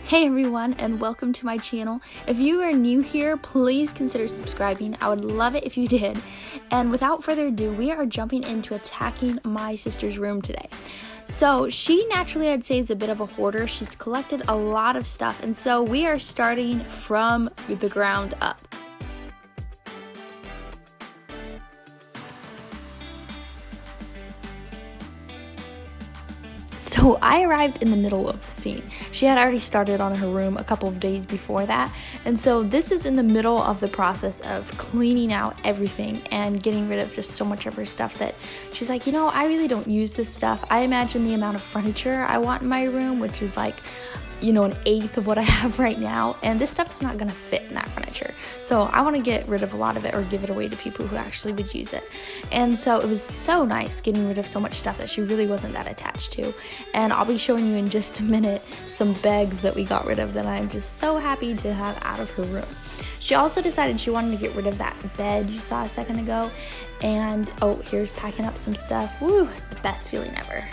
Hey everyone, and welcome to my channel. If you are new here, please consider subscribing. I would love it if you did. And without further ado, we are jumping into attacking my sister's room today. So she naturally, I'd say, is a bit of a hoarder. She's collected a lot of stuff, and so we are starting from the ground up. So I arrived in the middle of the scene. She had already started on her room a couple of days before that. And so this is in the middle of the process of cleaning out everything and getting rid of just so much of her stuff that she's like, I really don't use this stuff. I imagine the amount of furniture I want in my room, which is like, an eighth of what I have right now, and this stuff is not going to fit in that furniture. So I want to get rid of a lot of it or give it away to people who actually would use it. And so it was so nice getting rid of so much stuff that she really wasn't that attached to. And I'll be showing you in just a minute some bags that we got rid of that I'm just so happy to have out of her room. She also decided she wanted to get rid of that bed you saw a second ago. And here's packing up some stuff. Woo, the best feeling ever.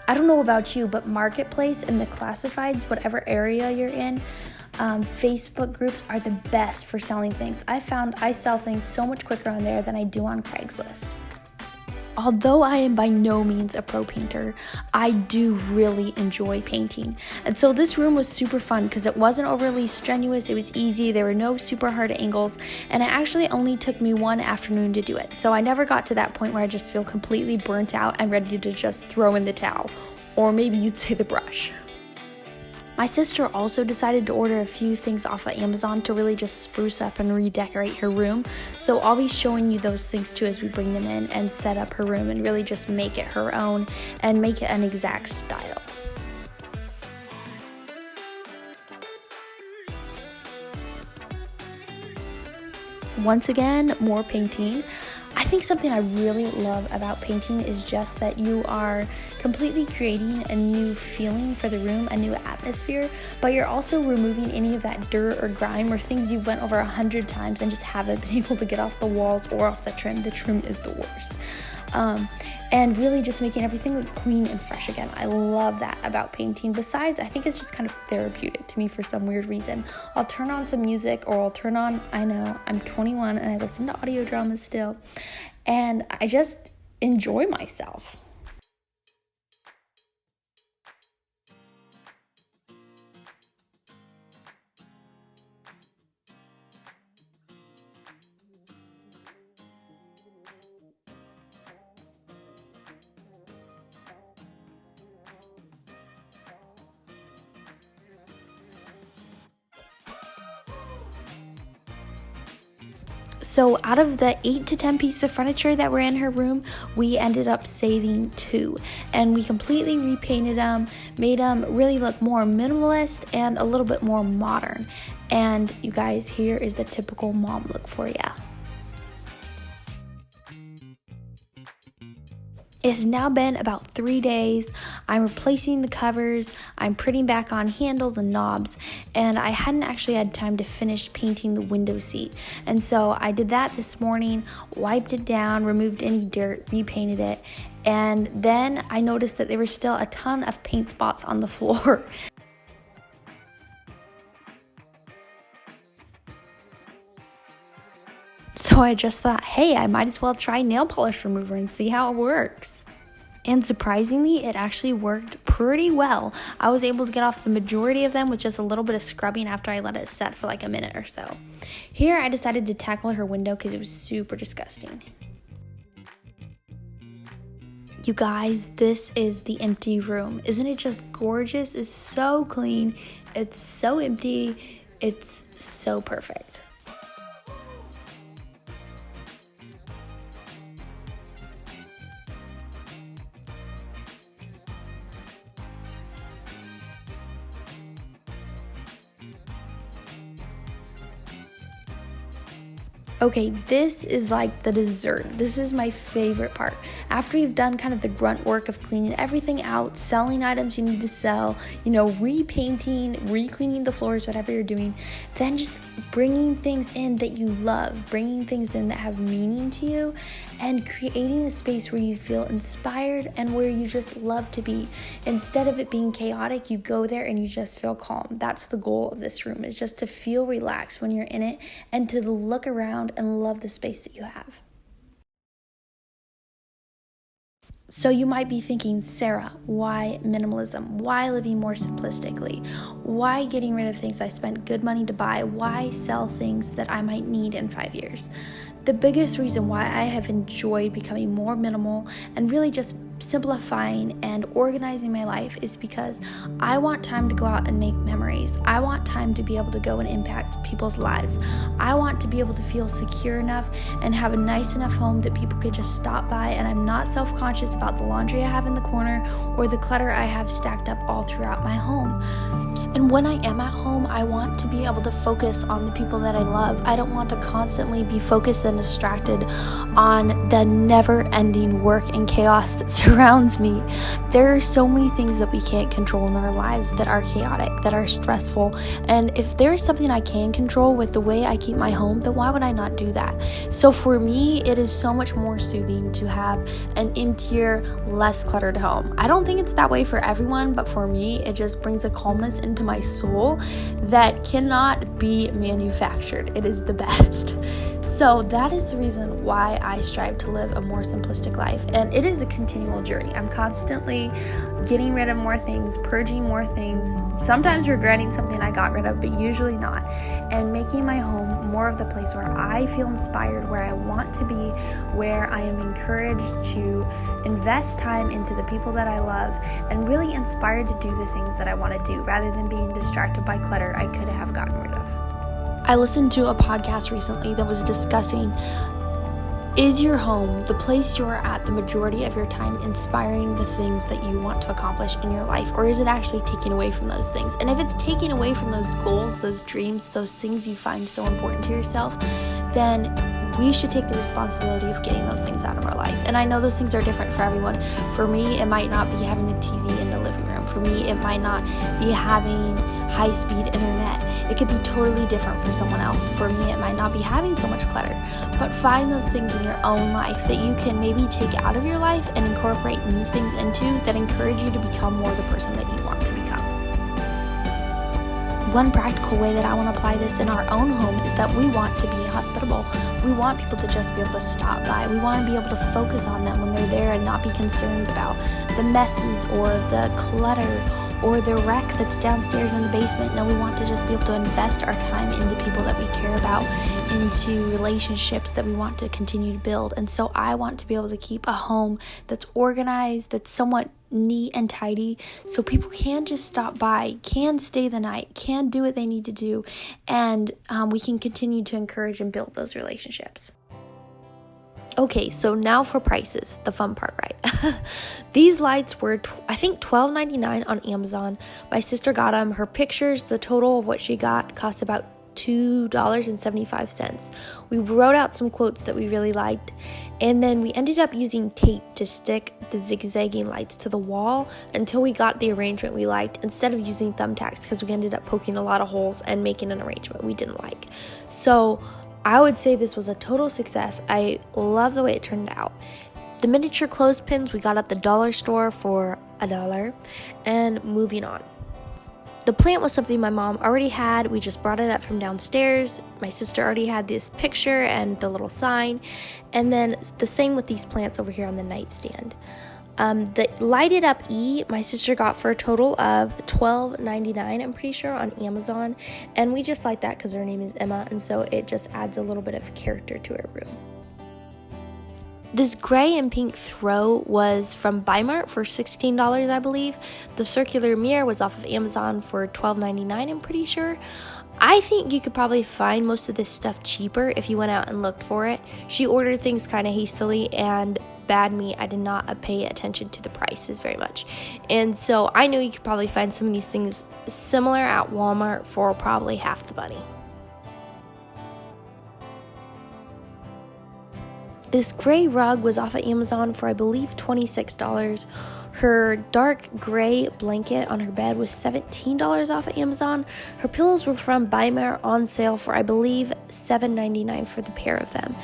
I don't know about you, but Marketplace and the classifieds, whatever area you're in, Facebook groups are the best for selling things. I found I sell things so much quicker on there than I do on Craigslist. Although I am by no means a pro painter, I do really enjoy painting. And so this room was super fun because it wasn't overly strenuous, it was easy, there were no super hard angles, and it actually only took me one afternoon to do it. So I never got to that point where I just feel completely burnt out and ready to just throw in the towel. Or maybe you'd say the brush. My sister also decided to order a few things off of Amazon to really just spruce up and redecorate her room. So I'll be showing you those things too as we bring them in and set up her room and really just make it her own and make it an exact style. Once again, more painting. I think something I really love about painting is just that you are completely creating a new feeling for the room, a new atmosphere, but you're also removing any of that dirt or grime or things you've went over 100 times and just haven't been able to get off the walls or off the trim. The trim is the worst. And really just making everything look clean and fresh again. I love that about painting. Besides, I think it's just kind of therapeutic to me for some weird reason. I'll turn on some music or I'll turn on, I know, I'm 21 and I listen to audio dramas still, and I just enjoy myself. So out of the 8 to 10 pieces of furniture that were in her room, we ended up saving 2. And we completely repainted them, made them really look more minimalist and a little bit more modern. And you guys, here is the typical mom look for ya. It's now been about 3 days. I'm replacing the covers, I'm putting back on handles and knobs, and I hadn't actually had time to finish painting the window seat. And so I did that this morning, wiped it down, removed any dirt, repainted it, and then I noticed that there were still a ton of paint spots on the floor. So I just thought, hey, I might as well try nail polish remover and see how it works. And surprisingly, it actually worked pretty well. I was able to get off the majority of them with just a little bit of scrubbing after I let it set for like a minute or so. Here, I decided to tackle her window because it was super disgusting. You guys, this is the empty room. Isn't it just gorgeous? It's so clean. It's so empty. It's so perfect. Okay, this is like the dessert. This is my favorite part. After you've done kind of the grunt work of cleaning everything out, selling items you need to sell, repainting, re-cleaning the floors, whatever you're doing, then just bringing things in that you love, bringing things in that have meaning to you, and creating a space where you feel inspired and where you just love to be. Instead of it being chaotic, you go there and you just feel calm. That's the goal of this room, is just to feel relaxed when you're in it and to look around and love the space that you have. So you might be thinking, Sarah, why minimalism? Why living more simplistically? Why getting rid of things I spent good money to buy? Why sell things that I might need in 5 years? The biggest reason why I have enjoyed becoming more minimal and really just simplifying and organizing my life is because I want time to go out and make memories. I want time to be able to go and impact people's lives. I want to be able to feel secure enough and have a nice enough home that people could just stop by and I'm not self-conscious about the laundry I have in the corner or the clutter I have stacked up all throughout my home. And when I am at home, I want to be able to focus on the people that I love. I don't want to constantly be focused and distracted on the never-ending work and chaos that surrounds me. There are so many things that we can't control in our lives that are chaotic, that are stressful. And if there's something I can control with the way I keep my home, then why would I not do that? So for me, it is so much more soothing to have an emptier, less cluttered home. I don't think it's that way for everyone, but for me, it just brings a calmness into my soul that cannot be manufactured. It is the best. So that is the reason why I strive to live a more simplistic life. And it is a continual journey. I'm constantly getting rid of more things, purging more things, sometimes regretting something I got rid of, but usually not. And making my home more of the place where I feel inspired, where I want to be, where I am encouraged to invest time into the people that I love, and really inspired to do the things that I want to do rather than being distracted by clutter I could have gotten rid of. I listened to a podcast recently that was discussing, is your home, the place you are at the majority of your time, inspiring the things that you want to accomplish in your life, or is it actually taking away from those things? And if it's taking away from those goals, those dreams, those things you find so important to yourself, then we should take the responsibility of getting those things out of our life. And I know those things are different for everyone. For me, it might not be having a TV in the living room. For me, it might not be having high-speed internet. It could be totally different for someone else. For me, it might not be having so much clutter. But find those things in your own life that you can maybe take out of your life and incorporate new things into that encourage you to become more the person that you want to become. One practical way that I want to apply this in our own home is that we want to be hospitable. We want people to just be able to stop by. We want to be able to focus on them when they're there and not be concerned about the messes or the clutter or the wreck that's downstairs in the basement. No, we want to just be able to invest our time into people that we care about, into relationships that we want to continue to build. And so I want to be able to keep a home that's organized, that's somewhat neat and tidy, so people can just stop by, can stay the night, can do what they need to do, and we can continue to encourage and build those relationships. Okay, so now for prices, the fun part, right? These lights were, I think, $12.99 on Amazon. My sister got them. Her pictures, the total of what she got, cost about $2.75. We wrote out some quotes that we really liked, and then we ended up using tape to stick the zigzagging lights to the wall until we got the arrangement we liked, instead of using thumbtacks, because we ended up poking a lot of holes and making an arrangement we didn't like. So I would say this was a total success. I love the way it turned out. The miniature clothespins we got at the dollar store for $1, and moving on. The plant was something my mom already had. We just brought it up from downstairs. My sister already had this picture and the little sign. And then the same with these plants over here on the nightstand. The lighted up E, my sister got for a total of $12.99, I'm pretty sure, on Amazon. And we just like that because her name is Emma, and so it just adds a little bit of character to her room. This gray and pink throw was from Bimart for $16, I believe. The circular mirror was off of Amazon for $12.99, I'm pretty sure. I think you could probably find most of this stuff cheaper if you went out and looked for it. She ordered things kind of hastily, and bad me, I did not pay attention to the prices very much. And so I know you could probably find some of these things similar at Walmart for probably half the money. This gray rug was off of Amazon for, I believe, $26. Her dark gray blanket on her bed was $17 off of Amazon. Her pillows were from Buymare on sale for, I believe, $7.99 for the pair of them.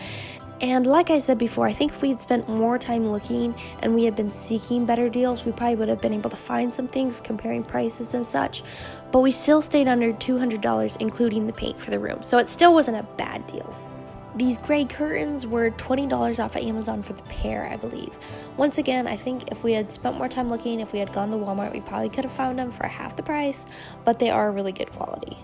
And like I said before, I think if we had spent more time looking and we had been seeking better deals, we probably would have been able to find some things, comparing prices and such. But we still stayed under $200, including the paint for the room. So it still wasn't a bad deal. These gray curtains were $20 off of Amazon for the pair, I believe. Once again, I think if we had spent more time looking, if we had gone to Walmart, we probably could have found them for half the price, but they are really good quality.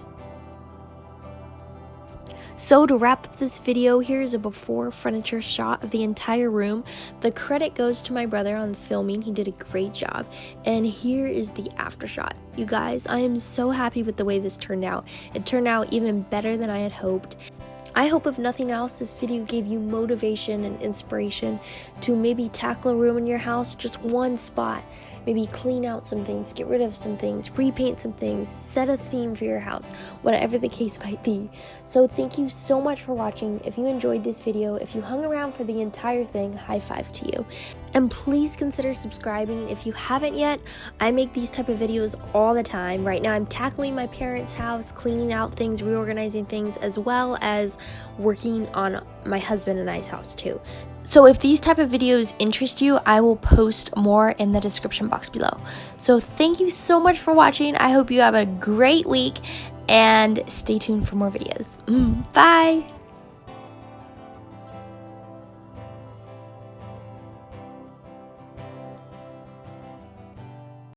So to wrap up this video, here's a before furniture shot of the entire room. The credit goes to my brother on filming. He did a great job. And here is the after shot. You guys, I am so happy with the way this turned out. It turned out even better than I had hoped. I hope if nothing else, this video gave you motivation and inspiration to maybe tackle a room in your house, just one spot. Maybe clean out some things, get rid of some things, repaint some things, set a theme for your house, whatever the case might be. So thank you so much for watching. If you enjoyed this video, if you hung around for the entire thing, high five to you. And please consider subscribing if you haven't yet. I make these type of videos all the time. Right now I'm tackling my parents' house, cleaning out things, reorganizing things, as well as working on my husband and I's house too. So if these type of videos interest you, I will post more in the description box below. So thank you so much for watching. I hope you have a great week and stay tuned for more videos. Bye!